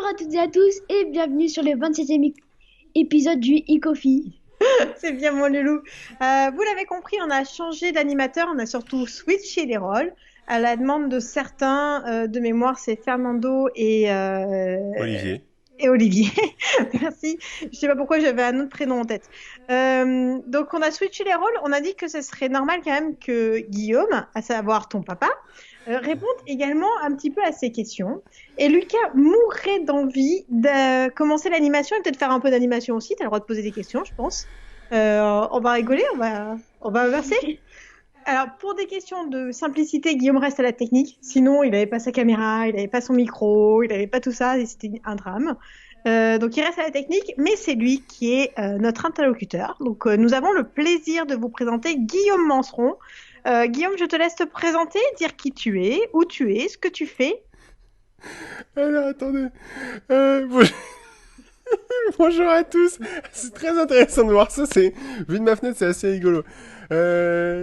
Bonjour à toutes et à tous et bienvenue sur le 27e épisode du e-coffee. C'est bien mon loulou. Vous l'avez compris, on a changé d'animateur, on a surtout switché les rôles. À la demande de certains, de mémoire, c'est Fernando Olivier. et Olivier. Merci. Je sais pas pourquoi j'avais un autre prénom en tête. Donc on a switché les rôles. On a dit que ce serait normal quand même que Guillaume, à savoir ton papa, réponde également un petit peu à ces questions. Et Lucas mourrait d'envie de commencer l'animation et peut-être faire un peu d'animation aussi. Tu as le droit de poser des questions, je pense. On va rigoler, on va inverser. Alors, pour des questions de simplicité, Guillaume reste à la technique. Sinon, il n'avait pas sa caméra, il n'avait pas son micro, il n'avait pas tout ça, et c'était un drame. Donc, il reste à la technique, mais c'est lui qui est notre interlocuteur. Donc, nous avons le plaisir de vous présenter Guillaume Manceron. Guillaume, je te laisse te présenter, dire qui tu es, où tu es, ce que tu fais. Alors, attendez. Bonjour. Bonjour à tous. C'est très intéressant de voir ça. Vu de ma fenêtre, c'est assez rigolo.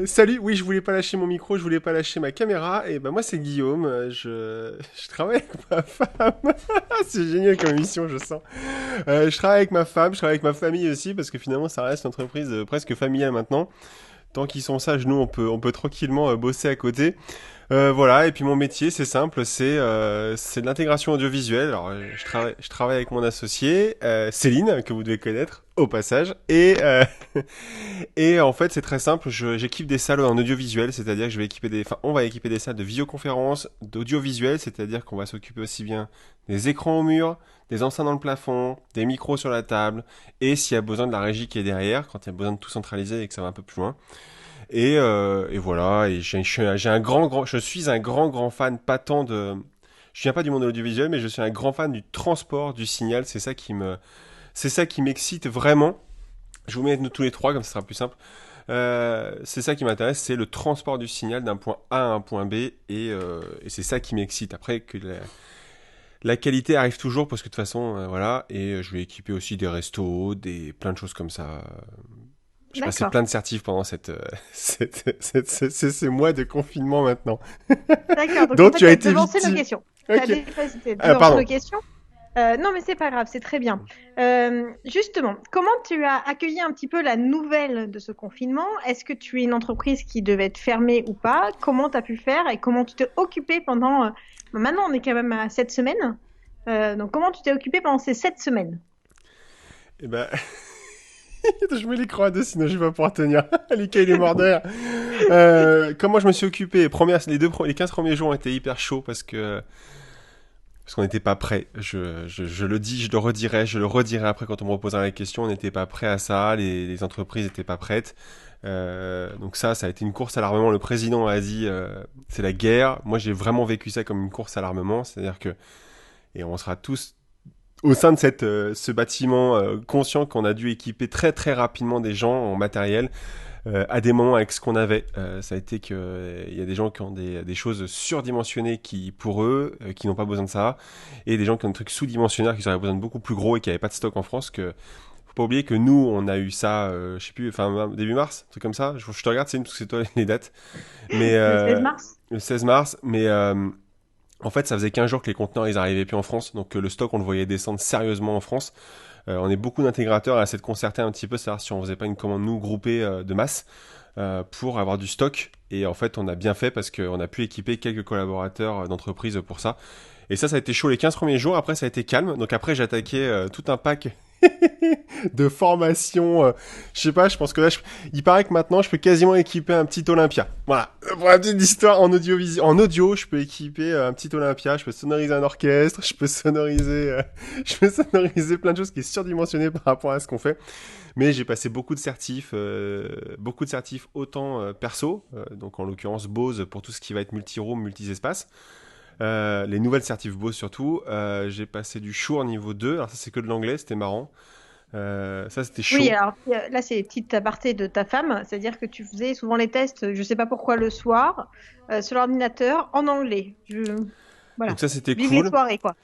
Salut. Oui, je voulais pas lâcher mon micro, je voulais pas lâcher ma caméra. Et ben moi, c'est Guillaume. Je travaille avec ma femme. C'est génial comme émission, je sens. Je travaille avec ma femme, je travaille avec ma famille aussi parce que finalement, ça reste une entreprise presque familiale maintenant. Tant qu'ils sont sages, nous, on peut tranquillement bosser à côté. Voilà, et puis mon métier, c'est simple, c'est de l'intégration audiovisuelle. Alors, je travaille avec mon associé, Céline, que vous devez connaître, au passage. Et en fait, c'est très simple, j'équipe des salles en audiovisuel, c'est-à-dire que on va équiper des salles de visioconférence, d'audiovisuel, c'est-à-dire qu'on va s'occuper aussi bien des écrans au mur, des enceintes dans le plafond, des micros sur la table, et s'il y a besoin de la régie qui est derrière, quand il y a besoin de tout centraliser et que ça va un peu plus loin. Et voilà, et je suis un grand fan, pas tant de, je viens pas du monde de l'audiovisuel, mais je suis un grand fan du transport du signal. C'est ça qui m'excite vraiment. Je vous mets nous tous les trois, comme ça sera plus simple. C'est ça qui m'intéresse, c'est le transport du signal d'un point A à un point B, et c'est ça qui m'excite. Après que la qualité arrive toujours, parce que de toute façon, voilà, et je vais équiper aussi des restos, plein de choses comme ça. J'ai passé D'accord. plein de certifs pendant ces mois de confinement maintenant. D'accord. Donc, en Donc fait, tu tu as as été devancé nos victime. questions. Tu as Ok. devancé nos Pardon. questions. Non, mais c'est pas grave, c'est très bien. Justement, comment tu as accueilli un petit peu la nouvelle de ce confinement? Est-ce que tu es une entreprise qui devait être fermée ou pas? Comment tu as pu faire et comment tu t'es occupé pendant... Maintenant, on est quand même à 7 semaines. Donc, comment tu t'es occupé pendant ces 7 semaines? Eh ben, je mets l'écran à deux, sinon je vais pas pouvoir tenir. Lucas, il est mort de rire. Comment je me suis occupé? Les 15 premiers jours ont été hyper chauds parce qu'on n'était pas prêt. Je le dis, je le redirai après quand on me reposera la question. On n'était pas prêt à ça, les entreprises n'étaient pas prêtes. Donc ça a été une course à l'armement. Le président a dit, c'est la guerre. Moi, j'ai vraiment vécu ça comme une course à l'armement, c'est-à-dire que, et on sera tous au sein de ce bâtiment conscient qu'on a dû équiper très très rapidement des gens en matériel à des moments avec ce qu'on avait. Ça a été que il y a des gens qui ont des choses surdimensionnées qui pour eux qui n'ont pas besoin de ça, et des gens qui ont des trucs sous-dimensionnaires qui auraient besoin de beaucoup plus gros et qui n'avaient pas de stock en France. Que faut pas oublier que nous on a eu ça, je sais plus, enfin début mars, un truc comme ça. Je te regarde, c'est parce que c'est toi les dates, mais Le 16 mars? le 16 mars, mais en fait, ça faisait 15 jours que les conteneurs ils arrivaient plus en France, donc le stock on le voyait descendre sérieusement en France. On est beaucoup d'intégrateurs à essayer de concerter un petit peu, savoir si on faisait pas une commande nous groupée de masse pour avoir du stock. Et en fait, on a bien fait parce qu'on a pu équiper quelques collaborateurs d'entreprise pour ça. Et ça a été chaud les 15 premiers jours. Après, ça a été calme. Donc après, j'ai attaqué tout un pack de formation. Je sais pas, je pense que là, il paraît que maintenant, je peux quasiment équiper un petit Olympia. Voilà. Pour la petite histoire, en audio, je peux équiper un petit Olympia. Je peux sonoriser un orchestre. Je peux sonoriser plein de choses qui est surdimensionné par rapport à ce qu'on fait. Mais j'ai passé beaucoup de certifs autant perso, donc en l'occurrence Bose pour tout ce qui va être multi-room, multi-espace. Les nouvelles certifs Bose surtout. J'ai passé du Shure niveau 2. Alors ça c'est que de l'anglais, c'était marrant. Ça c'était Oui, chaud. alors là, c'est petite aparté de ta femme, c'est-à-dire que tu faisais souvent les tests, je sais pas pourquoi, le soir, sur l'ordinateur, en anglais. Voilà. Donc ça c'était Vive les cool. soirées, quoi.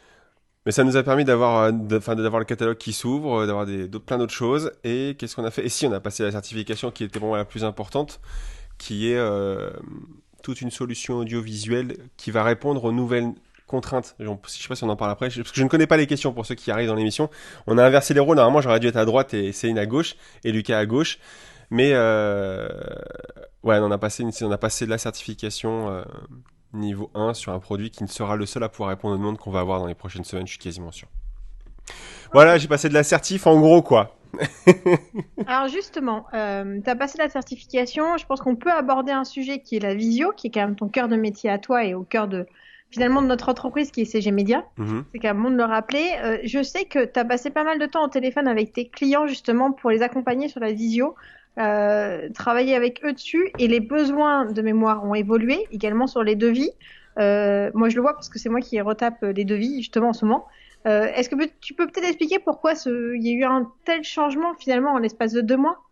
Mais ça nous a permis d'avoir le catalogue qui s'ouvre, d'avoir plein d'autres choses. Et qu'est-ce qu'on a fait? Et si on a passé la certification qui était pour moi la plus importante, qui est toute une solution audiovisuelle qui va répondre aux nouvelles contrainte. Je sais pas si on en parle après, parce que je ne connais pas les questions pour ceux qui arrivent dans l'émission. On a inversé les rôles. Normalement, j'aurais dû être à droite et Céline à gauche et Lucas à gauche. Mais ouais, on a passé de la certification niveau 1 sur un produit qui ne sera le seul à pouvoir répondre aux demandes qu'on va avoir dans les prochaines semaines, je suis quasiment sûr. Voilà, j'ai passé de l'assertif en gros, quoi. Alors justement, tu as passé la certification. Je pense qu'on peut aborder un sujet qui est la visio, qui est quand même ton cœur de métier à toi et au cœur de finalement de notre entreprise qui est CG Media. C'est quand même bon de le rappeler. Je sais que tu as passé pas mal de temps au téléphone avec tes clients justement pour les accompagner sur la visio, travailler avec eux dessus et les besoins de mémoire ont évolué également sur les devis. Moi je le vois parce que c'est moi qui retape les devis justement en ce moment. Est-ce que tu peux peut-être expliquer pourquoi il y a eu un tel changement finalement en l'espace de 2 mois?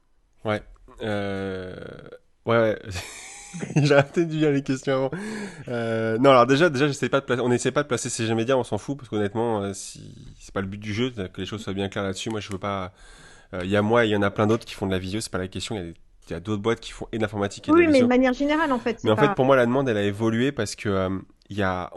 Ouais. Ouais. J'ai arrêté de lire les questions avant. Non, alors déjà, on n'essaie pas de placer CG Media, on s'en fout, parce qu'honnêtement, c'est pas le but du jeu, que les choses soient bien claires là-dessus. Moi, je veux pas. Il y a moi, il y en a plein d'autres qui font de la visio, c'est pas la question. Il y a d'autres boîtes qui font et de l'informatique et de la Oui, mais visio. de manière générale, en fait. Mais en fait, pour moi, la demande, elle a évolué parce que il y a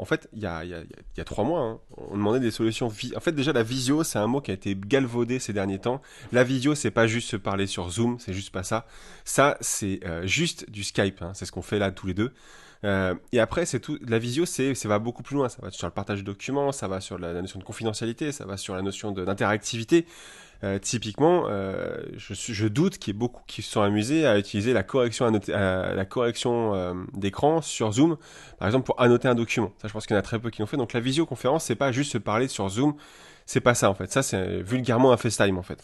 3 mois, hein, on demandait des solutions. En fait, déjà, la visio, c'est un mot qui a été galvaudé ces derniers temps. La visio, c'est pas juste se parler sur Zoom, c'est juste pas ça. Ça, c'est juste du Skype. Hein, c'est ce qu'on fait là tous les deux. Et après, c'est tout. La visio, ça va beaucoup plus loin. Ça va sur le partage de documents, ça va sur la notion de confidentialité, ça va sur la notion d'interactivité. Typiquement, je doute qu'il y ait beaucoup qui se sont amusés à utiliser la correction, d'écran sur Zoom, par exemple pour annoter un document. Ça, je pense qu'il y en a très peu qui l'ont fait. Donc la visioconférence, c'est pas juste se parler sur Zoom, c'est pas ça en fait. Ça, c'est vulgairement un FaceTime en fait.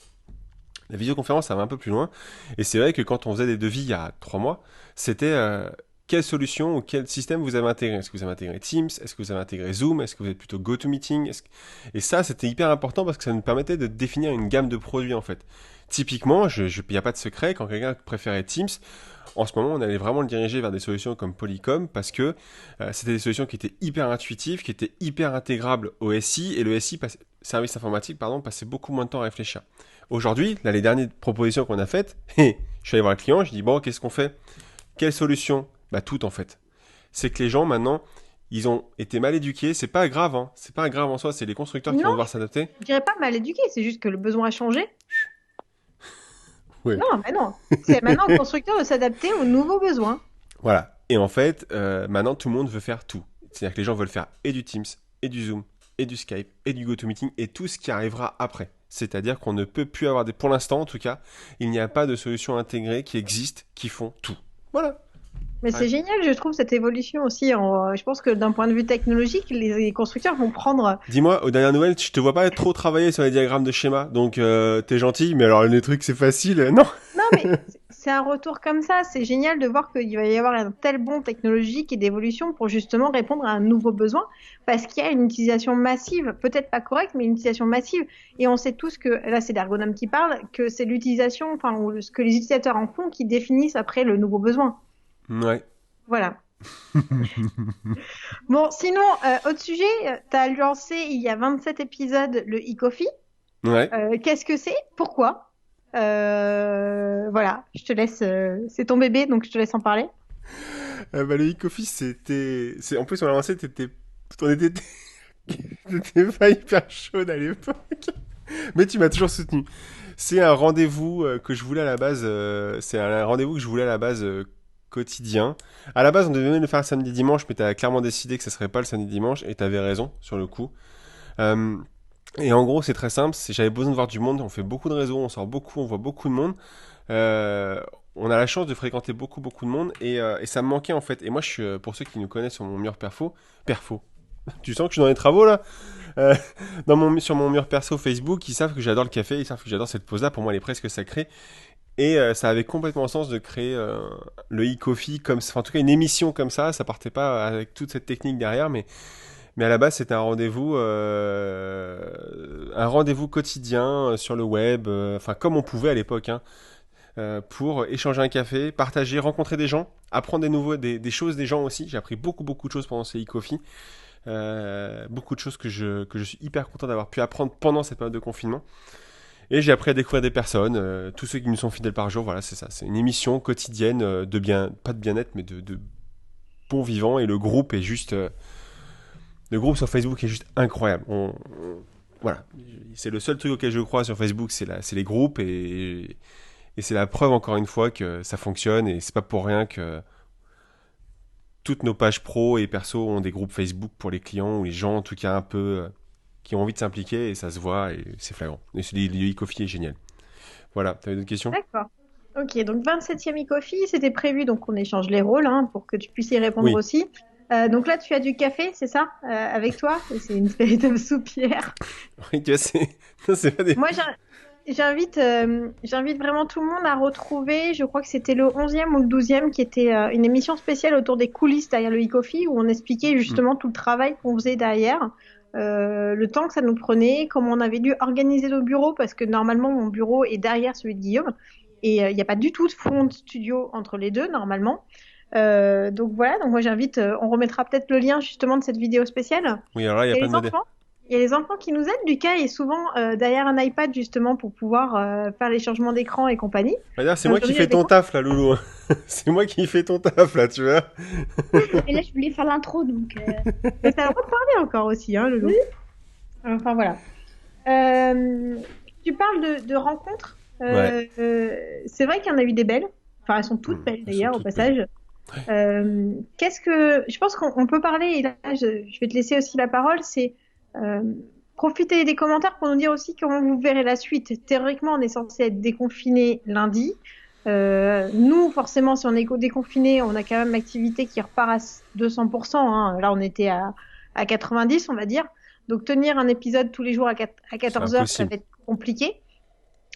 La visioconférence, ça va un peu plus loin. Et c'est vrai que quand on faisait des devis il y a 3 mois, c'était quelle solution ou quel système vous avez intégré. Est-ce que vous avez intégré Teams? Est-ce que vous avez intégré Zoom? Est-ce que vous êtes plutôt GoToMeeting? Et ça, c'était hyper important parce que ça nous permettait de définir une gamme de produits en fait. Typiquement, il n'y a pas de secret, quand quelqu'un préférait Teams, en ce moment, on allait vraiment le diriger vers des solutions comme Polycom parce que c'était des solutions qui étaient hyper intuitives, qui étaient hyper intégrables au SI et le SI, service informatique, passait beaucoup moins de temps à réfléchir. Aujourd'hui, là, les dernières propositions qu'on a faites, je suis allé voir le client, je dis bon, qu'est-ce qu'on fait? Quelle solution? Bah tout en fait. C'est que les gens maintenant, ils ont été mal éduqués. C'est pas grave, hein. C'est pas grave en soi. C'est les constructeurs qui vont devoir s'adapter. Je dirais pas mal éduqués, c'est juste que le besoin a changé. Ouais. Non, mais non. C'est maintenant au constructeur de s'adapter aux nouveaux besoins. Voilà. Et en fait, maintenant tout le monde veut faire tout. C'est-à-dire que les gens veulent faire et du Teams, et du Zoom, et du Skype, et du GoToMeeting, et tout ce qui arrivera après. C'est-à-dire qu'on ne peut plus avoir pour l'instant en tout cas, il n'y a pas de solutions intégrées qui existent, qui font tout. Voilà. Mais c'est génial, je trouve, cette évolution aussi. Je pense que d'un point de vue technologique, les constructeurs vont prendre... Dis-moi, aux dernières nouvelles, je te vois pas trop travailler sur les diagrammes de schéma, donc t'es gentil, mais alors les trucs c'est facile, non? Non, mais c'est un retour comme ça. C'est génial de voir qu'il va y avoir un tel bond technologique et d'évolution pour justement répondre à un nouveau besoin, parce qu'il y a une utilisation massive, peut-être pas correcte, mais une utilisation massive. Et on sait tous que, là c'est l'ergonome qui parle, que c'est l'utilisation, enfin, ou ce que les utilisateurs en font qui définissent après le nouveau besoin. Ouais. Voilà. Bon, sinon, autre sujet, tu as lancé il y a 27 épisodes le e-coffee. Ouais. Qu'est-ce que c'est? Pourquoi? Voilà, je te laisse. C'est ton bébé, donc je te laisse en parler. Bah, le e-coffee, en plus, on l'a lancé, t'étais pas hyper chaude à l'époque. Mais tu m'as toujours soutenu. C'est un rendez-vous que je voulais à la base. Quotidien. À la base, on devait le faire samedi-dimanche, mais t'as clairement décidé que ça serait pas le samedi-dimanche, et t'avais raison sur le coup. Et en gros, c'est très simple. J'avais besoin de voir du monde. On fait beaucoup de réseaux, on sort beaucoup, on voit beaucoup de monde. On a la chance de fréquenter beaucoup de monde, et ça me manquait en fait. Et moi, pour ceux qui nous connaissent sur mon mur perfo. Tu sens que je suis dans les travaux là? Sur mon mur perso Facebook, ils savent que j'adore le café, ils savent que j'adore cette pause-là. Pour moi, elle est presque sacrée. Et ça avait complètement sens de créer le e-coffee en tout cas une émission comme ça partait pas avec toute cette technique derrière, mais à la base c'était un rendez-vous quotidien sur le web, comme on pouvait à l'époque, hein, pour échanger un café, partager, rencontrer des gens, apprendre des choses des gens aussi. J'ai appris beaucoup de choses pendant ce e-coffee, beaucoup de choses que je suis hyper content d'avoir pu apprendre pendant cette période de confinement. Et j'ai appris à découvrir des personnes, tous ceux qui nous sont fidèles par jour, voilà, c'est ça. C'est une émission quotidienne pas de bien-être, mais de bon vivant. Et le groupe est juste Le groupe sur Facebook est juste incroyable. Voilà, c'est le seul truc auquel je crois sur Facebook, c'est les groupes et c'est la preuve encore une fois que ça fonctionne et c'est pas pour rien que toutes nos pages pro et perso ont des groupes Facebook pour les clients ou les gens en tout cas un peu qui ont envie de s'impliquer et ça se voit et c'est flagrant. Et celui de e-coffee est génial. Voilà, t'avais d'autres questions? D'accord. Ok, donc 27e e-coffee, c'était prévu, donc on échange les rôles hein, pour que tu puisses y répondre Oui. aussi. Donc là, tu as du café, c'est ça, avec toi? Et c'est une véritable soupière. Oui, tu vois, c'est pas des... Moi, j'invite vraiment tout le monde à retrouver, je crois que c'était le 11e ou le 12e, qui était une émission spéciale autour des coulisses derrière le e-coffee, où on expliquait justement tout le travail qu'on faisait derrière, le temps que ça nous prenait, comment on avait dû organiser nos bureaux, parce que normalement, mon bureau est derrière celui de Guillaume, et il n'y a pas du tout de fond de studio entre les deux, normalement. Donc voilà, donc moi j'invite, on remettra peut-être le lien justement de cette vidéo spéciale. Oui, alors là, il y a Et plein les de modèles. enfants, il y a les enfants qui nous aident. Lucas est souvent derrière un iPad justement pour pouvoir faire les changements d'écran et compagnie. D'ailleurs, c'est Et moi qui aujourd'hui, fais avec ton taf là, Loulou. C'est moi qui fais ton taf là, tu vois. Et là, je voulais faire l'intro, donc. Mais t'as le droit de parler encore aussi, hein, Loulou. Oui. Enfin voilà. Tu parles de rencontres. Ouais. C'est vrai qu'il y en a eu des belles. Enfin, elles sont toutes belles d'ailleurs au passage. Je pense qu'on peut parler, et là je vais te laisser aussi la parole, c'est profiter des commentaires pour nous dire aussi comment vous verrez la suite. Théoriquement, on est censé être déconfiné lundi. Nous, forcément, si on est déconfiné, on a quand même l'activité qui repart à 200%. Hein. Là, on était à 90, on va dire. Donc, tenir un épisode tous les jours à 14 heures, ça va être compliqué.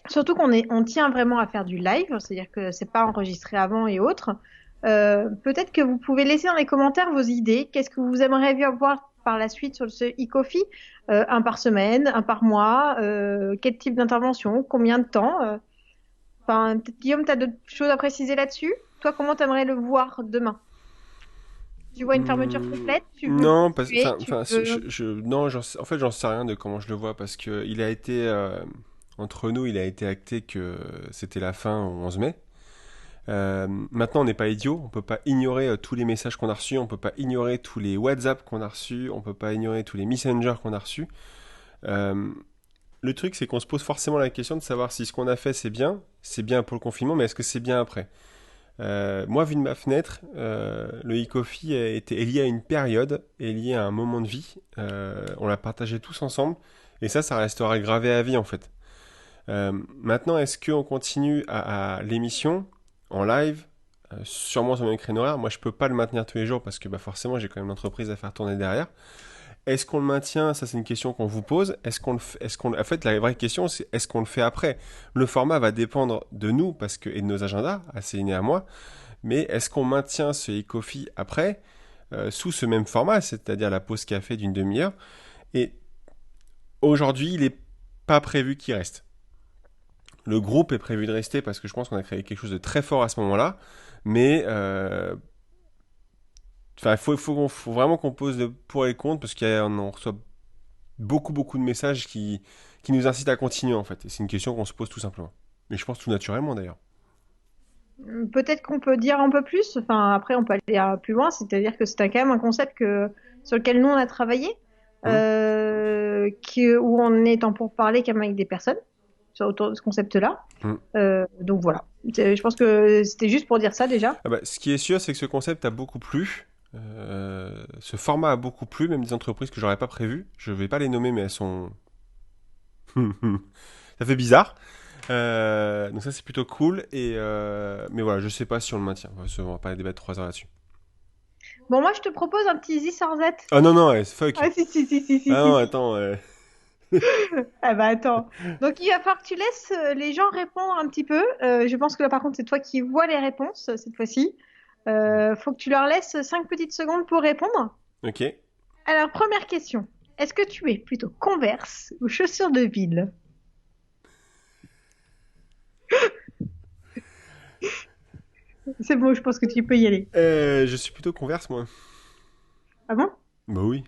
Surtout on tient vraiment à faire du live, c'est-à-dire que c'est pas enregistré avant et autres. Peut-être que vous pouvez laisser dans les commentaires vos idées. Qu'est-ce que vous aimeriez voir par la suite sur ce e-coffee? Un par semaine, un par mois, quel type d'intervention, combien de temps? Enfin, peut-être Guillaume, tu as d'autres choses à préciser là-dessus? Toi, comment tu aimerais le voir demain? Tu vois une fermeture complète? Tu veux Non, continuer, non, en fait, j'en sais rien de comment je le vois parce que il a été entre nous, il a été acté que c'était la fin au 11 mai. Maintenant, on n'est pas idiot, on peut pas ignorer tous les messages qu'on a reçus, on peut pas ignorer tous les WhatsApp qu'on a reçus, on peut pas ignorer tous les Messenger qu'on a reçus. Le truc, c'est qu'on se pose forcément la question de savoir si ce qu'on a fait c'est bien pour le confinement, mais est-ce que c'est bien après? Moi, vu de ma fenêtre, le e-coffee est lié à une période, est lié à un moment de vie. On l'a partagé tous ensemble, et ça restera gravé à vie en fait. Maintenant, est-ce qu'on continue à l'émission en live, sûrement sur le même créneau horaire? Moi, je peux pas le maintenir tous les jours parce que forcément, j'ai quand même l'entreprise à faire tourner derrière. Est-ce qu'on le maintient? Ça, c'est une question qu'on vous pose. En fait, la vraie question, c'est est-ce qu'on le fait après? Le format va dépendre de nous et de nos agendas, à Céline et à moi. Mais est-ce qu'on maintient ce e-coffee après, sous ce même format, c'est-à-dire la pause café d'une demi-heure? Et aujourd'hui, il n'est pas prévu qu'il reste. Le groupe est prévu de rester parce que je pense qu'on a créé quelque chose de très fort à ce moment-là. Mais faut vraiment qu'on pose le pour et le contre parce qu'on reçoit beaucoup de messages qui nous incitent à continuer en fait. Et c'est une question qu'on se pose tout simplement. Mais je pense tout naturellement d'ailleurs. Peut-être qu'on peut dire un peu plus. Enfin, après, on peut aller plus loin. C'est-à-dire que c'est quand même un concept sur lequel nous on a travaillé, où on est en pourparlers quand même avec des personnes autour de ce concept-là. Donc voilà. Je pense que c'était juste pour dire ça déjà. Ce qui est sûr, c'est que ce concept a beaucoup plu. Ce format a beaucoup plu, même des entreprises que j'aurais pas prévues. Je vais pas les nommer, mais elles sont. Ça fait bizarre. Donc ça c'est plutôt cool. Mais voilà, je sais pas si on le maintient. On va pas débattre 3 heures là-dessus. Bon, moi je te propose un petit This or That. Ah non, fuck. Ah si. Ah non, attends. Ah bah attends. Donc il va falloir que tu laisses les gens répondre un petit peu. Je pense que là par contre c'est toi qui vois les réponses cette fois-ci. Faut que tu leur laisses 5 petites secondes pour répondre. Ok. Alors première question. Est-ce que tu es plutôt Converse ou chaussures de ville? C'est bon, je pense que tu peux y aller. Je suis plutôt Converse moi. Ah bon? Bah oui.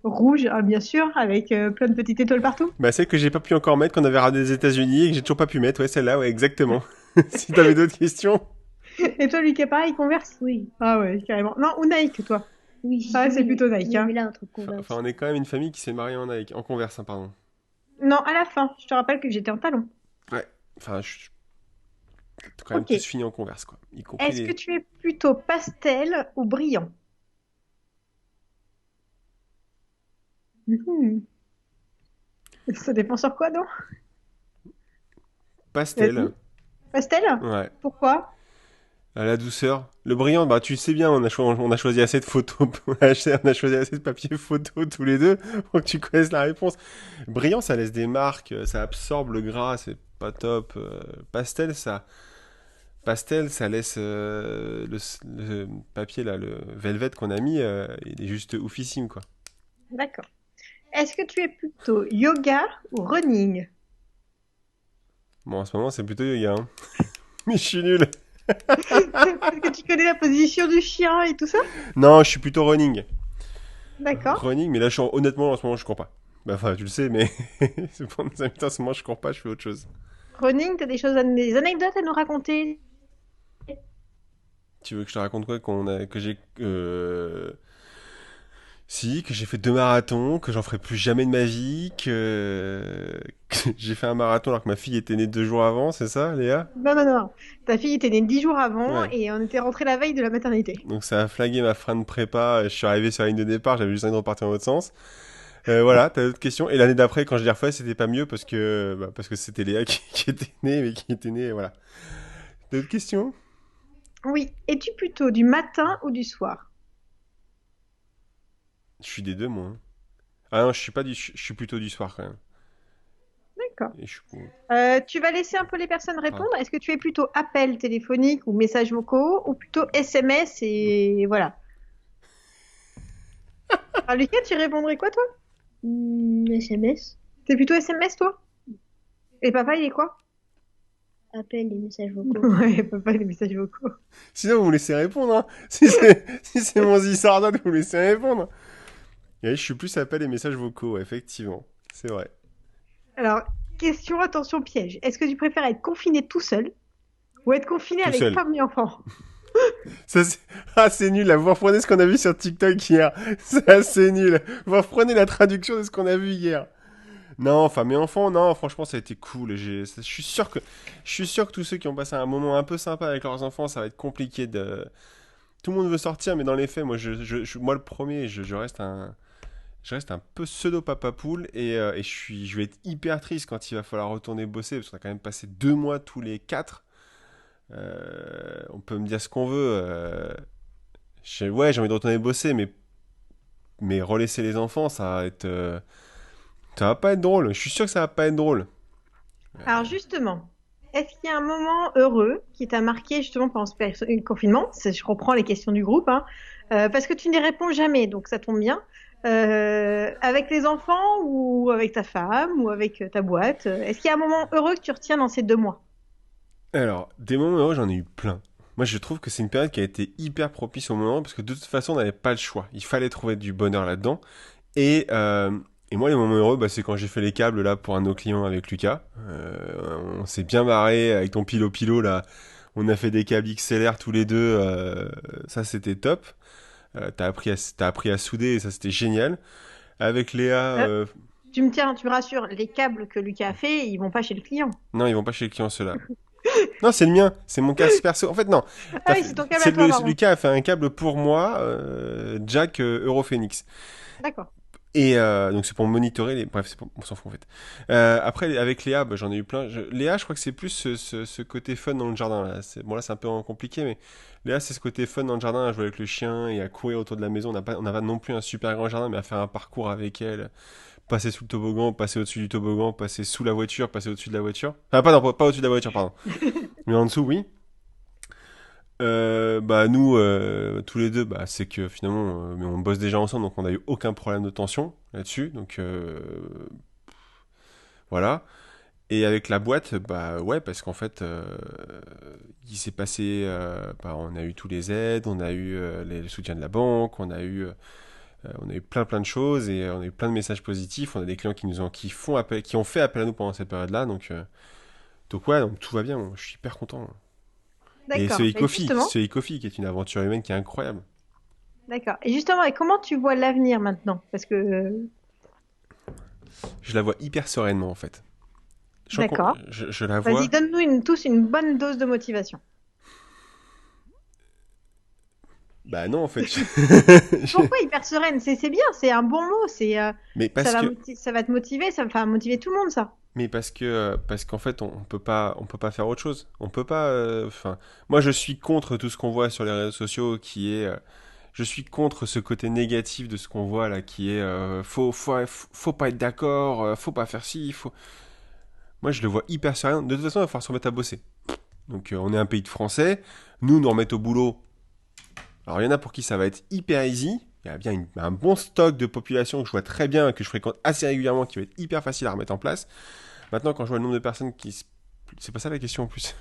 Rouge, bien sûr, avec plein de petites étoiles partout. Celle que j'ai pas pu encore mettre, qu'on avait ramené des États-Unis et que j'ai toujours pas pu mettre, ouais, celle-là, ouais, exactement. Si t'avais d'autres questions. Et toi, Lucas, pareil, Converse? Oui. Ah ouais, carrément. Non, ou Nike, toi? Oui, si, Ah, si, c'est oui, plutôt Nike, hein. mais là, entre Enfin, Converse. on est quand même une famille qui s'est mariée en Nike, en Converse, hein, pardon. Non, à la fin. Je te rappelle que j'étais en talon. Ouais. Enfin, t'as quand même Ok. tous fini en Converse, quoi. Y compris Est-ce que les. tu es plutôt pastel ou brillant? Mhm. Ça dépend sur quoi, non? Pastel. Vas-y. Pastel? Ouais. Pourquoi? À la douceur. Le brillant, bah tu sais bien, on a choisi assez de photos, on a choisi assez de papier photo tous les deux pour que tu connaisses la réponse. Brillant, ça laisse des marques, ça absorbe le gras, c'est pas top. Pastel, ça laisse le papier là, le velvet qu'on a mis, il est juste oufissime quoi. D'accord. Est-ce que tu es plutôt yoga ou running? Bon, en ce moment, c'est plutôt yoga, hein. Mais je suis nul. Est-ce que tu connais la position du chien et tout ça? Non, je suis plutôt running. D'accord. Running, mais là, honnêtement, en ce moment, je cours pas. Bah, enfin, tu le sais, mais c'est pour nos amis, en ce moment, je cours pas, je fais autre chose. Running, t'as des anecdotes à nous raconter? Tu veux que je te raconte quoi que j'ai si que j'ai fait 2 marathons, que j'en ferai plus jamais de ma vie, que j'ai fait un marathon alors que ma fille était née 2 jours avant, c'est ça, Léa? Non, non, non. Ta fille était née 10 jours avant Ouais. et on était rentré la veille de la maternité. Donc ça a flagué ma frein de prépa. Je suis arrivé sur la ligne de départ, j'avais juste envie de repartir dans l'autre sens. Voilà, t'as d'autres questions. Et l'année d'après, quand je l'ai refait, c'était pas mieux parce que c'était Léa qui était née, mais qui était née, voilà. D'autres questions? Oui. Es-tu plutôt du matin ou du soir? Je suis des deux, moi, hein. Ah non, je suis plutôt du soir quand même. D'accord. Et je suis, Tu vas laisser un peu les personnes pardon. répondre. Est-ce que tu es plutôt appel téléphonique ou messages vocaux ou plutôt SMS et voilà. Alors, Lucas, tu répondrais quoi, toi? SMS, T'es plutôt SMS, toi? Et papa, il est quoi? appel et messages vocaux. Ouais, papa, les messages vocaux. Sinon, vous me laissez répondre, hein. Si c'est mon Zissardate, vous me laissez répondre. Et je suis plus appel et messages vocaux, effectivement. C'est vrai. Alors, question, attention, piège. Est-ce que tu préfères être confiné tout seul ou être confiné Tout avec seul. femme et enfant? Ça, ah, c'est nul, là. Vous reprenez ce qu'on a vu sur TikTok hier. C'est assez nul. Vous reprenez la traduction de ce qu'on a vu hier. Non, enfin, mes enfants, non, franchement, ça a été cool. Je suis sûr que tous ceux qui ont passé un moment un peu sympa avec leurs enfants, ça va être compliqué de. Tout le monde veut sortir, mais dans les faits, moi le premier, je reste un peu pseudo papa poule et je vais être hyper triste quand il va falloir retourner bosser parce qu'on a quand même passé 2 mois tous les quatre. On peut me dire ce qu'on veut. Ouais, j'ai envie de retourner bosser, mais relaisser les enfants, ça va pas être drôle. Je suis sûr que ça va pas être drôle. Alors, justement, est-ce qu'il y a un moment heureux qui t'a marqué justement pendant ce confinement? Je reprends les questions du groupe, hein, parce que tu n'y réponds jamais, donc ça tombe bien. Avec les enfants ou avec ta femme ou avec ta boîte? Est-ce qu'il y a un moment heureux que tu retiens dans ces 2 mois? Alors, des moments heureux, j'en ai eu plein. Moi, je trouve que c'est une période qui a été hyper propice au moment parce que de toute façon, on n'avait pas le choix. Il fallait trouver du bonheur là-dedans. Et, euh, et moi, les moments heureux, bah, c'est quand j'ai fait les câbles là pour un de nos clients avec Lucas. On s'est bien marré avec ton pilo là. On a fait des câbles XLR tous les deux. Ça, c'était top. T'as appris à souder et ça, c'était génial. Avec Léa, Euh, tu me rassures, les câbles que Lucas a fait, ils vont pas chez le client. non, ils vont pas chez le client ceux-là. Non, c'est le mien, c'est mon casque perso. En fait, non. Ah oui, c'est ton câble à toi, pardon. Lucas a fait un câble pour moi, Jack Europhoenix. D'accord. Et donc c'est pour monitorer les. Bref, on s'en fout en fait. Après, avec Léa, bah, j'en ai eu plein. Léa, je crois que c'est plus ce côté fun dans le jardin. Là, bon, là, c'est un peu compliqué, mais Léa, c'est ce côté fun dans le jardin, à jouer avec le chien et à courir autour de la maison. On n'a pas non plus un super grand jardin, mais à faire un parcours avec elle. Passer sous le toboggan, passer au-dessus du toboggan, passer sous la voiture, passer au-dessus de la voiture. Enfin, pas au-dessus de la voiture, pardon. Mais en dessous, oui. Bah nous tous les deux bah c'est que finalement mais on bosse déjà ensemble donc on n'a eu aucun problème de tension là-dessus donc voilà et avec la boîte bah ouais parce qu'en fait il s'est passé bah, on a eu tous les aides on a eu le soutien de la banque on a eu plein de choses et on a eu plein de messages positifs on a des clients qui ont fait appel à nous pendant cette période-là donc ouais donc tout va bien moi, je suis hyper content. Et D'accord. Mais justement, ce e-coffee qui est une aventure humaine qui est incroyable. D'accord. Et justement, et comment tu vois l'avenir maintenant? Parce que, Je la vois hyper sereinement en fait. d'accord. Je la Vas-y, vois. donne-nous tous une bonne dose de motivation. Bah non en fait. Pourquoi hyper sereine? C'est bien, c'est un bon mot. Mais parce que Ça va te motiver, ça va motiver tout le monde, ça. parce qu'en fait on peut pas faire autre chose. On peut pas. Enfin, moi je suis contre tout ce qu'on voit sur les réseaux sociaux qui est. Je suis contre ce côté négatif de ce qu'on voit là qui est faut pas être d'accord, faut pas faire ci, faut. Moi je le vois hyper sérieux. De toute façon il va falloir se remettre à bosser. Donc on est un pays de Français. Nous remettre au boulot. Alors il y en a pour qui ça va être hyper easy. Il y a bien un bon stock de population que je vois très bien, que je fréquente assez régulièrement, qui va être hyper facile à remettre en place. Maintenant, quand je vois le nombre de personnes qui... C'est pas ça la question en plus.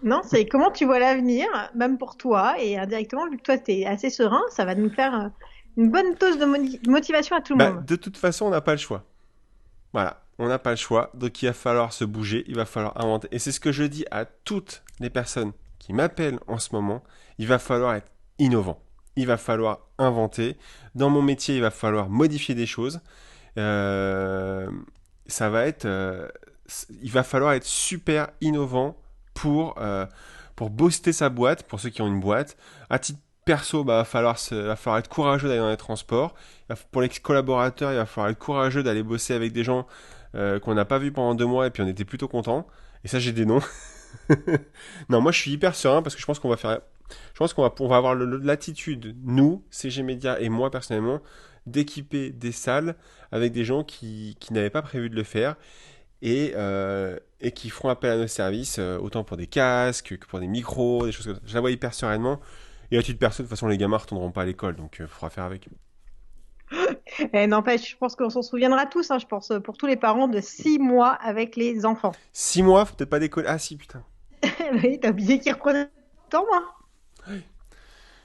Non, c'est comment tu vois l'avenir, même pour toi, et indirectement, vu que toi, tu es assez serein, ça va nous faire une bonne dose de motivation à tout le Bah, monde. de toute façon, on n'a pas le choix. Voilà, on n'a pas le choix. Donc il va falloir se bouger, il va falloir inventer. Et c'est ce que je dis à toutes les personnes qui m'appellent en ce moment. Il va falloir être innovant. Il va falloir inventer. Dans mon métier, il va falloir modifier des choses. Euh, ça va être... il va falloir être super innovant pour booster sa boîte, pour ceux qui ont une boîte. À titre perso, bah, va falloir être courageux d'aller dans les transports. Pour les collaborateurs, il va falloir être courageux d'aller bosser avec des gens qu'on n'a pas vus pendant 2 mois et puis on était plutôt contents. Et ça, j'ai des noms. Non, moi, je suis hyper serein parce que je pense qu'on va faire... Je pense on va avoir l'attitude, nous, CG Media et moi personnellement, d'équiper des salles avec des gens qui n'avaient pas prévu de le faire et qui feront appel à nos services, autant pour des casques que pour des micros, des choses comme ça. Je la vois hyper sereinement. Et à titre perso, de toute façon, les gamins ne retourneront pas à l'école, donc il faudra faire avec. Et n'empêche, je pense qu'on s'en souviendra tous, hein, je pense, pour tous les parents de 6 mois avec les enfants. 6 mois, faut peut-être pas décoller. Ah si, putain. Oui, t'as oublié qu'ils reprenaient le temps, moi.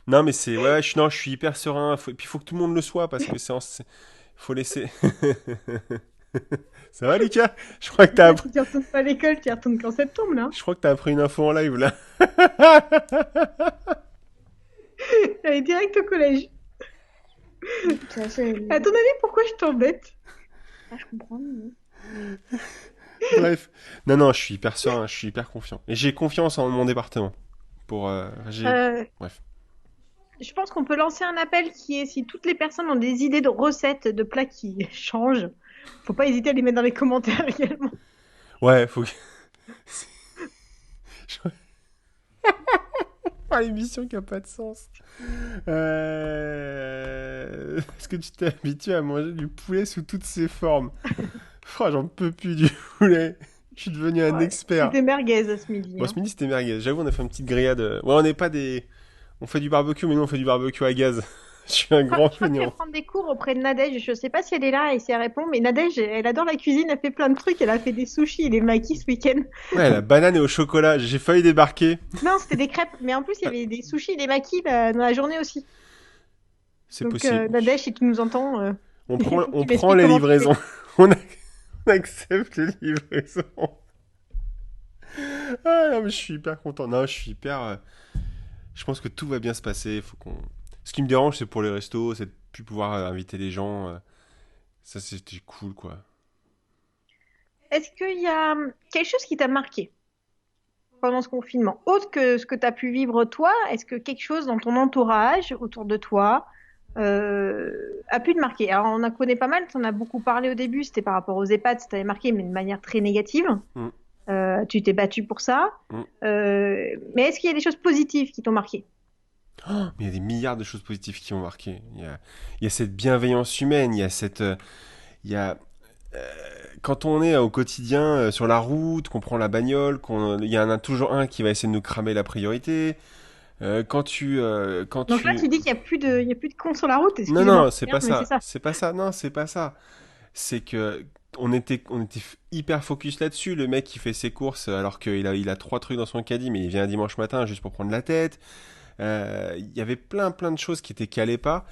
Non, mais c'est... Ouais, non, je suis hyper serein. Et puis il faut que tout le monde le soit, parce que faut laisser... Ça va, Lucas? Je crois que t'as Toi, appris... si tu retournes pas à l'école, tu y retournes qu'en septembre, là. Je crois que t'as appris une info en live, là. J'allais direct au collège. Ça, c'est... À ton avis, pourquoi je t'embête? Ah, je comprends. Mais... Bref. Non, non, je suis hyper serein, je suis hyper confiant. Et j'ai confiance en mon département. Euh, Bref. je pense qu'on peut lancer un appel qui est si toutes les personnes ont des idées de recettes de plats qui changent, faut pas hésiter à les mettre dans les commentaires également. Ouais, faut que... Je crois- Ah, l'émission qui a pas de sens. Est-ce que tu t'es habitué à manger du poulet sous toutes ses formes? Oh, j'en peux plus du poulet. Je suis devenu un Ouais. expert. C'était merguez à ce midi, Bon, hein. ce midi, c'était merguez. J'avoue, on a fait une petite grillade. Ouais, on n'est pas des... On fait du barbecue, mais nous, on fait du barbecue à gaz. Je suis un grand Je crois que je vais feignant. prendre des cours auprès de Nadège. Je sais pas si elle est là et si elle répond, mais Nadège, elle adore la cuisine, elle fait plein de trucs. Elle a fait des sushis et des makis ce week-end. Ouais, la banane et au chocolat. J'ai failli débarquer. Non, c'était des crêpes, mais en plus, il y avait des sushis et des makis dans la journée aussi. C'est Donc, possible. Nadège, si tu nous entends, On il prend, faut que on tu prend m'expliques les comment tu fais. livraisons. On, a- on accepte les livraisons. Ah non, mais je suis hyper content. Non, je suis hyper. Je pense que tout va bien se passer. Faut qu'on. Ce qui me dérange, c'est pour les restos, c'est de plus pouvoir inviter les gens. Ça, c'était cool, quoi. Est-ce qu'il y a quelque chose qui t'a marqué pendant ce confinement? Autre que ce que tu as pu vivre toi, est-ce que quelque chose dans ton entourage, autour de toi, a pu te marquer? Alors, on en connaît pas mal, tu en as beaucoup parlé au début, c'était par rapport aux EHPAD, ça t'avait marqué, mais de manière très négative. Mm, Tu t'es battu pour ça. mm. Mais est-ce qu'il y a des choses positives qui t'ont marqué? Oh, mais il y a des milliards de choses positives qui m'ont marqué. Il y a cette bienveillance humaine, il y a cette. Il y a. Quand on est au quotidien sur la route, qu'on prend la bagnole, il y en a toujours un qui va essayer de nous cramer la priorité. Quand Donc là, tu... tu dis il y a plus de cons sur la route, Non, excusez-moi, non, c'est pas mais c'est ça. ça. C'est pas ça. Non, c'est pas ça. C'est que on était hyper focus là-dessus. Le mec qui fait ses courses alors il a 3 trucs dans son caddie, mais il vient un dimanche matin juste pour prendre la tête. Il y avait plein de choses qui étaient calées pas.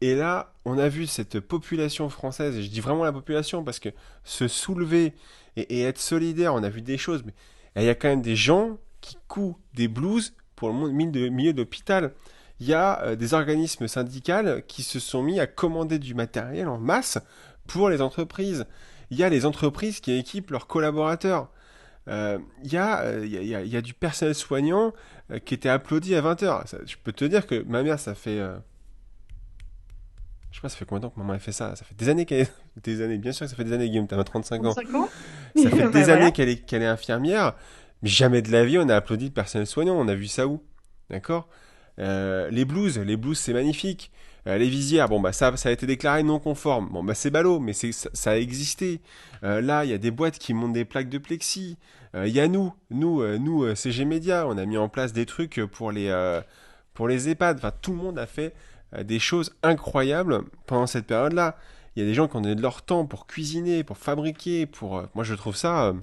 Et là, on a vu cette population française, et je dis vraiment la population parce que se soulever et être solidaire, on a vu des choses, mais il y a quand même des gens qui couent des blouses pour le milieu de l'hôpital. il y a des organismes syndicaux qui se sont mis à commander du matériel en masse pour les entreprises. Il y a les entreprises qui équipent leurs collaborateurs. Il y a du personnel soignant qui était applaudi à 20h. Je peux te dire que ma mère, ça fait... je sais pas, ça fait combien de temps que maman a fait ça? Ça fait des années qu'elle est... Des années, bien sûr que ça fait des années, Guillaume, t'as 35 ans. 35 ans. Ça fait Bah, des voilà. années qu'elle est infirmière, mais jamais de la vie on a applaudi le personnel soignant. On a vu ça où? D'accord. Les blues c'est magnifique. Les visières, bon bah ça a été déclaré non conforme. Bon bah c'est ballot, mais ça a existé. Là, il y a des boîtes qui montent des plaques de plexi. Il y a nous, CG Media, on a mis en place des trucs pour les EHPAD. Enfin, tout le monde a fait des choses incroyables pendant cette période-là. Il y a des gens qui ont donné de leur temps pour cuisiner, pour fabriquer, pour. Moi, je trouve ça.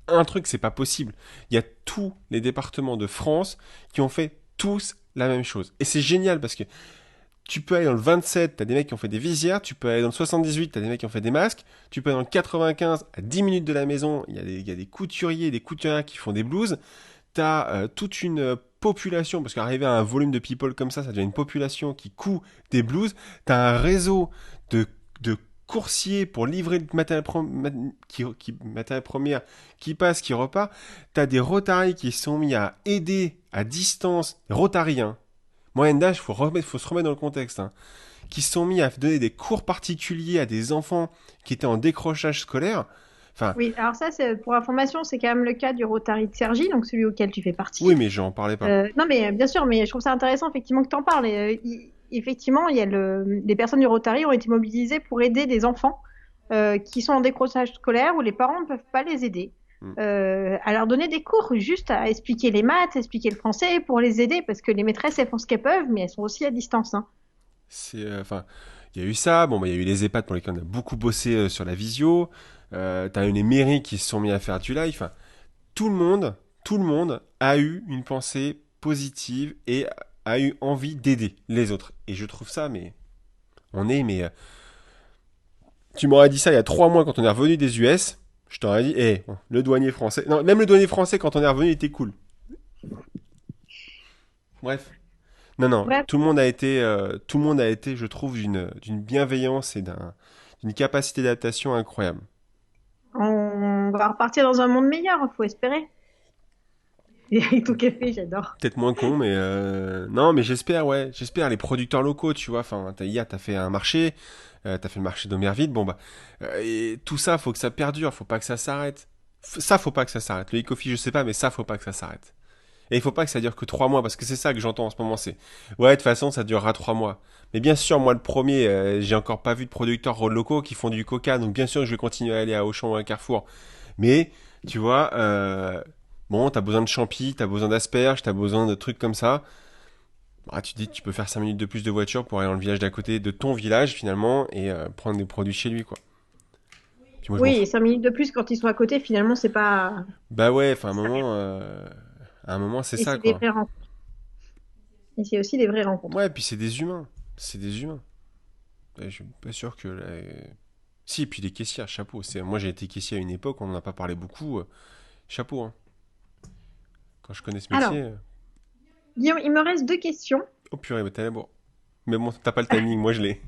Un truc, c'est pas possible. Il y a tous les départements de France qui ont fait tous la même chose. Et c'est génial parce que tu peux aller dans le 27, t'as des mecs qui ont fait des visières, tu peux aller dans le 78, t'as des mecs qui ont fait des masques, tu peux aller dans le 95, à 10 minutes de la maison, il y a des couturiers, des couturières qui font des blouses, t'as toute une population, parce qu'arriver à un volume de people comme ça devient une population qui coud des blouses, t'as un réseau de coursiers pour livrer le matériel premier qui passe, qui repart, t'as des Rotary qui sont mis à aider à distance, Rotariens, moyenne d'âge, faut se remettre dans le contexte, hein, qui se sont mis à donner des cours particuliers à des enfants qui étaient en décrochage scolaire. Enfin, Oui, alors ça, c'est, pour information, c'est quand même le cas du Rotary de Cergy, donc celui auquel tu fais partie. oui, mais j'en parlais pas. Non, mais bien sûr, mais je trouve ça intéressant effectivement que tu en parles. Effectivement, il y a les personnes du Rotary ont été mobilisées pour aider des enfants qui sont en décrochage scolaire où les parents ne peuvent pas les aider. Mm. À leur donner des cours, juste à expliquer les maths, expliquer le français pour les aider, parce que les maîtresses, elles font ce qu'elles peuvent, mais elles sont aussi à distance. Hein. C'est, enfin, il y a eu ça. Bon, bah, il y a eu les EHPAD pour lesquels on a beaucoup bossé sur la visio. T'as eu les mairies qui se sont mis à faire du live. Enfin, tout le monde a eu une pensée positive et a eu envie d'aider les autres. Et je trouve ça, mais tu m'aurais dit ça il y a 3 mois quand on est revenu des US. Je t'aurais dit, le douanier français. Non, même le douanier français quand on est revenu, il était cool. Bref. Non, non, Bref, tout le monde a été, je trouve, d'une bienveillance et d'une capacité d'adaptation incroyable. on va repartir dans un monde meilleur, il faut espérer. Et avec ton café, j'adore. Peut-être moins con, mais non, mais j'espère, ouais, j'espère les producteurs locaux, tu vois. Enfin, hier, t'as fait un marché, t'as fait le marché d'Omerville, bon bah, et tout ça, faut que ça perdure, faut pas que ça s'arrête. Ça, faut pas que ça s'arrête. Le e-coffee, je sais pas, mais ça, faut pas que ça s'arrête. Et il faut pas que ça dure que 3 mois, parce que c'est ça que j'entends en ce moment, c'est ouais, de toute façon, ça durera 3 mois. Mais bien sûr, moi, le premier, j'ai encore pas vu de producteurs locaux qui font du coca, donc bien sûr que je vais continuer à aller à Auchan ou à Carrefour. Mais, tu vois, bon, t'as besoin de champi, t'as besoin d'asperges, t'as besoin de trucs comme ça. Bah, tu te dis que tu peux faire 5 minutes de plus de voiture pour aller dans le village d'à côté de ton village, finalement, et prendre des produits chez lui, quoi. Puis moi, je m'en Oui, fous. et 5 minutes de plus quand ils sont à côté, finalement, c'est pas. Bah ouais, enfin, Ça rien. à un moment, c'est Et ça, c'est des quoi. vraies rencontres. Et c'est aussi des vraies rencontres. Ouais, puis c'est des humains. C'est des humains. Ouais, je suis pas sûr que. Si, et puis les caissières, chapeau. Moi, j'ai été caissier à une époque, on n'en a pas parlé beaucoup. Chapeau, hein. Quand je connais ce Alors, métier. Guillaume, il me reste 2 questions. Oh purée, bah, t'as la bourre. Mais bon, t'as pas le timing, moi je l'ai.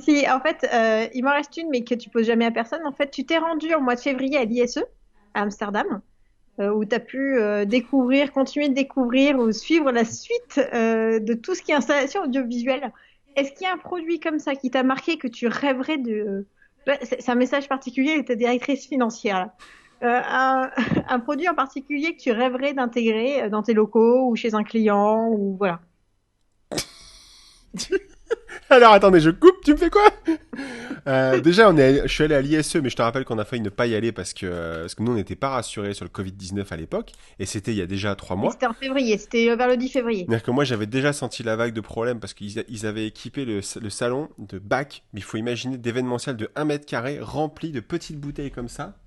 Si, en fait, il m'en reste une, mais que tu poses jamais à personne. En fait, tu t'es rendu en mois de février à l'ISE, à Amsterdam, où tu as pu découvrir, continuer de découvrir ou suivre la suite de tout ce qui est installation audiovisuelle. Est-ce qu'il y a un produit comme ça qui t'a marqué que tu rêverais de... Ouais, c'est un message particulier de ta directrice financière, là. Un produit en particulier que tu rêverais d'intégrer dans tes locaux ou chez un client ou voilà. Alors attendez, je coupe, tu me fais quoi? Déjà, je suis allé à l'ISE, mais je te rappelle qu'on a failli ne pas y aller parce que nous, on n'était pas rassurés sur le Covid-19 à l'époque, et c'était il y a déjà 3 mois. Mais c'était en février, c'était vers le 10 février. C'est-à-dire que moi, j'avais déjà senti la vague de problèmes parce qu'ils avaient équipé le salon de bacs, mais il faut imaginer d'événementiel de 1 mètre carré rempli de petites bouteilles comme ça,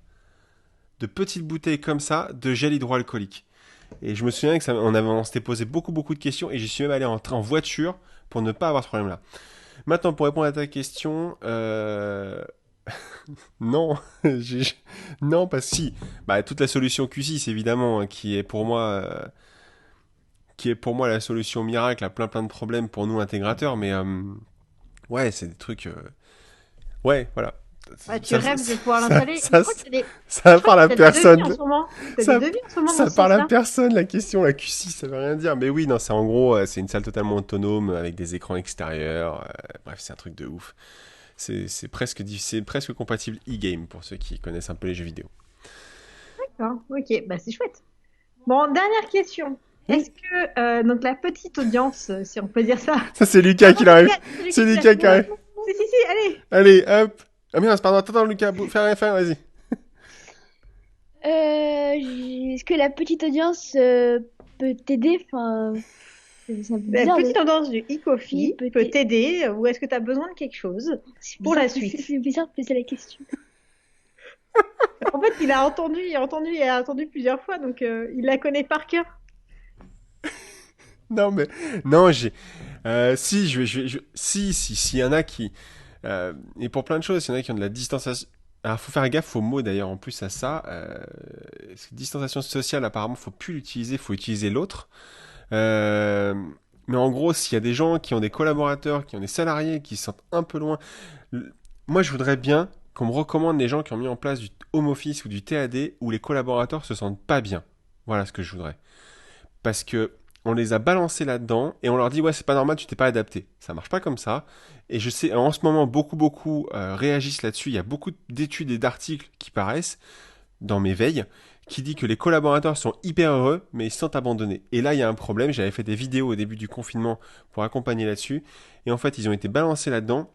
de gel hydroalcoolique. Et je me souviens que on s'était posé beaucoup, beaucoup de questions, et j'y suis même allé en voiture pour ne pas avoir ce problème-là. Maintenant, pour répondre à ta question, non, non, parce que si, bah, toute la solution Q6, évidemment, hein, qui est pour moi qui est pour moi la solution miracle à plein de problèmes pour nous intégrateurs, mais ouais, c'est des trucs. Ouais, voilà. Ouais, tu rêves de pouvoir l'installer. Je Ça, crois que c'est ça parle à des devis en personne. ce moment. T'as Ça, des devis en ce moment ça dans ce parle à sens-là. personne, la question, la Q6, ça veut rien dire. Mais oui, non, c'est en gros, c'est une salle totalement autonome avec des écrans extérieurs. Bref, c'est un truc de ouf. C'est presque compatible e-game pour ceux qui connaissent un peu les jeux vidéo. D'accord, ok, bah c'est chouette. Bon, dernière question. Est-ce que donc la petite audience, si on peut dire ça. Ça, c'est Lucas qui l'arrive. C'est qui Lucas qui l'a- arrive. Si, allez. Allez, hop. Ah merde, pardon, attends, Lucas, fais rien, vas-y. Est-ce que la petite audience peut t'aider? Enfin, c'est un peu La bizarre. petite tendance du e-coffee Oui, peut t'aider ou est-ce que tu as besoin de quelque chose C'est pour bizarre, la suite? C'est bizarre de poser la question. En fait, il a entendu plusieurs fois, donc il la connaît par cœur. Non, mais. Non, j'ai. Si, s'il y en a qui. Et pour plein de choses, il y en a qui ont de la distanciation. Alors, faut faire gaffe aux mots d'ailleurs, en plus à ça. Parce que distanciation sociale, apparemment, faut plus l'utiliser, faut utiliser l'autre. Euh, mais en gros, s'il y a des gens qui ont des collaborateurs, qui ont des salariés, qui se sentent un peu loin, moi je voudrais bien qu'on me recommande les gens qui ont mis en place du home office ou du TAD où les collaborateurs se sentent pas bien. Voilà ce que je voudrais. Parce que on les a balancés là-dedans et on leur dit ouais c'est pas normal, tu t'es pas adapté. Ça marche pas comme ça. Et je sais en ce moment beaucoup réagissent là-dessus. Il y a beaucoup d'études et d'articles qui paraissent dans mes veilles qui dit que les collaborateurs sont hyper heureux mais ils se sentent abandonnés. Et là il y a un problème. J'avais fait des vidéos au début du confinement pour accompagner là-dessus et en fait ils ont été balancés là-dedans.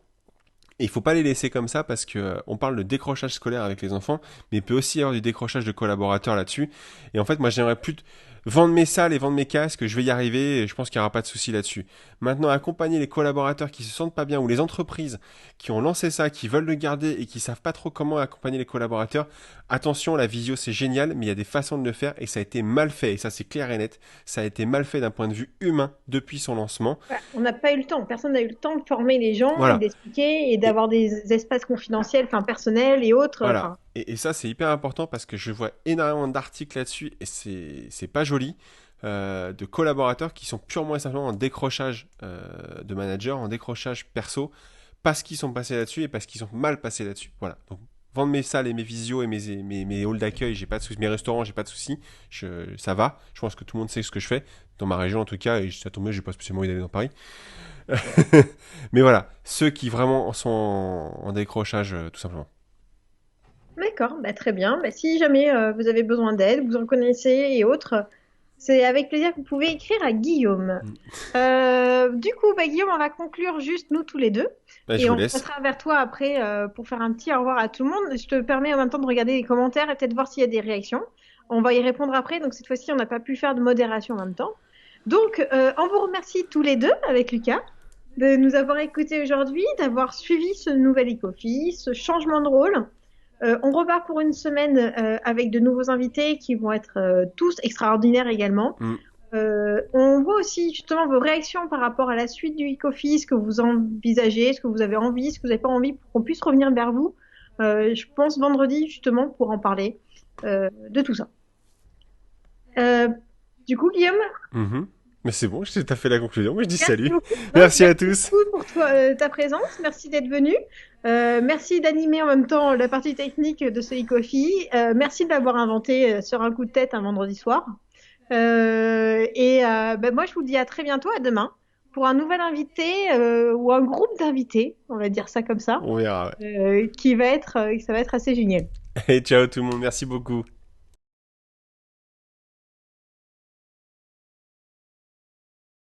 Et il faut pas les laisser comme ça parce que on parle de décrochage scolaire avec les enfants, mais il peut aussi y avoir du décrochage de collaborateurs là-dessus. Et en fait, moi, j'aimerais plus vendre mes salles et vendre mes casques, je vais y arriver et je pense qu'il n'y aura pas de souci là-dessus. Maintenant, accompagner les collaborateurs qui se sentent pas bien ou les entreprises qui ont lancé ça, qui veulent le garder et qui savent pas trop comment accompagner les collaborateurs, attention, la visio c'est génial, mais il y a des façons de le faire et ça a été mal fait et ça c'est clair et net. Ça a été mal fait d'un point de vue humain depuis son lancement. Voilà, on n'a pas eu le temps. Personne n'a eu le temps de former les gens et Voilà. d'expliquer et d'avoir des espaces confidentiels, enfin personnels et autres. Voilà. Enfin, Et ça, c'est hyper important parce que je vois énormément d'articles là-dessus et c'est pas joli. De collaborateurs qui sont purement et simplement en décrochage de manager, en décrochage perso, parce qu'ils sont passés là-dessus et parce qu'ils sont mal passés là-dessus. Voilà. Donc, vendre mes salles et mes visios et mes halls d'accueil, j'ai pas de soucis, mes restaurants, j'ai pas de soucis. Ça va. Je pense que tout le monde sait ce que je fais, dans ma région en tout cas, et ça tombe bien, j'ai pas spécialement envie d'aller dans Paris. Mais voilà, ceux qui vraiment sont en décrochage, tout simplement. d'accord, bah, très bien. Bah, si jamais vous avez besoin d'aide, vous en connaissez et autres, c'est avec plaisir que vous pouvez écrire à Guillaume. Du coup, bah, Guillaume, on va conclure juste nous tous les deux. Bah, je Et vous on laisse. passera vers toi après pour faire un petit au revoir à tout le monde. Je te permets en même temps de regarder les commentaires et peut-être voir s'il y a des réactions. On va y répondre après. Donc cette fois-ci, on n'a pas pu faire de modération en même temps. Donc, on vous remercie tous les deux avec Lucas de nous avoir écoutés aujourd'hui, d'avoir suivi ce nouvel e-coffee, ce changement de rôle. On repart pour une semaine avec de nouveaux invités qui vont être tous extraordinaires également. Mm. On voit aussi justement vos réactions par rapport à la suite du e-coffee, ce que vous envisagez, ce que vous avez envie, ce que vous n'avez pas envie, pour qu'on puisse revenir vers vous. Je pense vendredi justement pour en parler de tout ça. Du coup, Guillaume, Mhm. Mais c'est bon, t'as fait la conclusion. Moi, je dis merci salut. beaucoup. Merci à tous. Beaucoup pour toi, ta présence. Merci d'être venu. Merci d'animer en même temps la partie technique de ce e-coffee. Merci de l'avoir inventé sur un coup de tête un vendredi soir. Moi, je vous dis à très bientôt, à demain, pour un nouvel invité ou un groupe d'invités, on va dire ça comme ça, On verra. Ouais. ça va être assez génial. Et ciao tout le monde. Merci beaucoup.